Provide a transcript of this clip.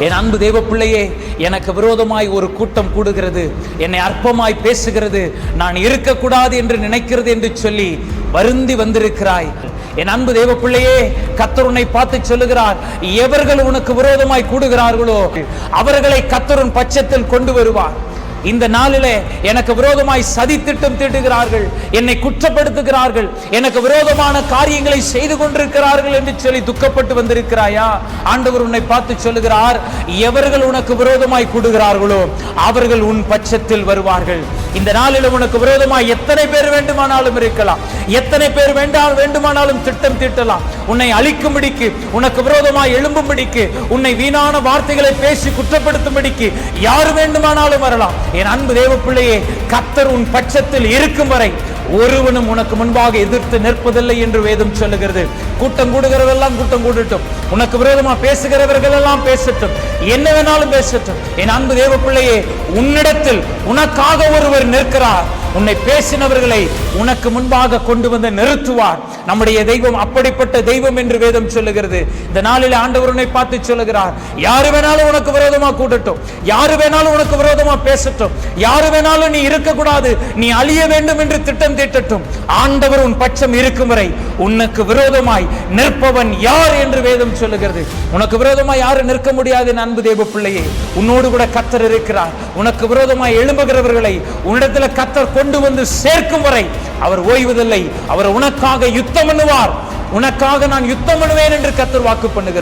என் அன்பு தேவ பிள்ளையே, எனக்கு விரோதமாய் ஒரு கூட்டம் கூடுகிறது, என்னை அற்பமாய் பேசுகிறது, நான் இருக்கக்கூடாது என்று நினைக்கிறது என்று சொல்லி வருந்தி வந்திருக்கிறாய். என் அன்பு தேவ பிள்ளையே, கர்த்தர் உன்னை பார்த்து சொல்லுகிறார், எவர்கள் உனக்கு விரோதமாய் கூடுகிறார்களோ அவர்களை கர்த்தர் உன் பட்சத்தில் கொண்டு வருவார். இந்த நாளிலே எனக்கு விரோதமாய் சதி திட்டம் தீட்டுகிறார்கள், என்னை குற்றப்படுத்துகிறார்கள், எனக்கு விரோதமான காரியங்களை செய்து கொண்டிருக்கிறார்கள் என்று சொல்லி துக்கப்பட்டு வந்திருக்கிறாயா? ஆண்டவர் உன்னை பார்த்து சொல்லுகிறார், எவர்கள் உனக்கு விரோதமாய் கூடுகிறார்களோ அவர்கள் உன் பட்சத்தில் வருவார்கள். இந்த நாளில் உனக்கு விரோதமாய் எத்தனை பேர் வேண்டுமானாலும் இருக்கலாம், எத்தனை பேர் வேண்டுமானாலும் திட்டம் தீட்டலாம், உன்னை அழிக்கும்படிக்கு, உனக்கு விரோதமாய் எழும்பும்படிக்கு, உன்னை வீணான வார்த்தைகளை பேசி குற்றப்படுத்தும்படிக்கு யார் வேண்டுமானாலும் வரலாம். என் அன்பு தேவ பிள்ளையே, கர்த்தர் உன் பட்சத்தில் இருக்கும் வரை ஒருவனும் உனக்கு முன்பாக எதிர்த்து நிற்பதில்லை என்று வேதம் சொல்லுகிறது. கூட்டம் கூடுகிறவெல்லாம் கூட்டம் கூடட்டும், உனக்கு விரோதமா பேசுகிறவர்கள் எல்லாம் பேசட்டும், என்ன வேணாலும் பேசட்டும். என் அன்பு தேவ பிள்ளையே, உன்னிடத்தில் உனக்காக ஒருவர் நிற்கிறார். உன்னை பேசினவர்களை உனக்கு முன்பாக கொண்டு வந்து நிறுத்துவார். நம்முடைய தெய்வம் அப்படிப்பட்ட தெய்வம் என்று வேதம் சொல்லுகிறது. இந்த நாளில் ஆண்டவர் உன்னை பார்த்து சொல்லுகிறார், யாரு வேணாலும் உனக்கு விரோதமா கூடட்டும், யாரு வேணாலும் உனக்கு விரோதமா பேசட்டும், யாரு வேணாலும் நீ இருக்கக்கூடாது, நீ அழிய வேண்டும் என்று திட்டம் தீட்டட்டும், ஆண்டவர் உன் பட்சம் இருக்கும் வரை உனக்கு விரோதமாய் நிற்பவன் யார் என்று வேதம் சொல்லுகிறது. உனக்கு விரோதமாய் யாரும் நிற்க முடியாது. அன்பு தேவ பிள்ளையே, உன்னோடு கூட கர்த்தர் இருக்கிறார். உனக்கு விரோதமாய் எழும்புகிறவர்களை உன்னிடத்தில் கர்த்தர் கொண்டு வந்து சேர்க்கும் வரை அவர் ஓய்வதில்லை. அவர் உனக்காக யுத்தம் பண்ணுவார். உனக்காக நான் யுத்தம் பண்ணுவேன் என்று கர்த்தர் வாக்கு பண்ணுகிறார்.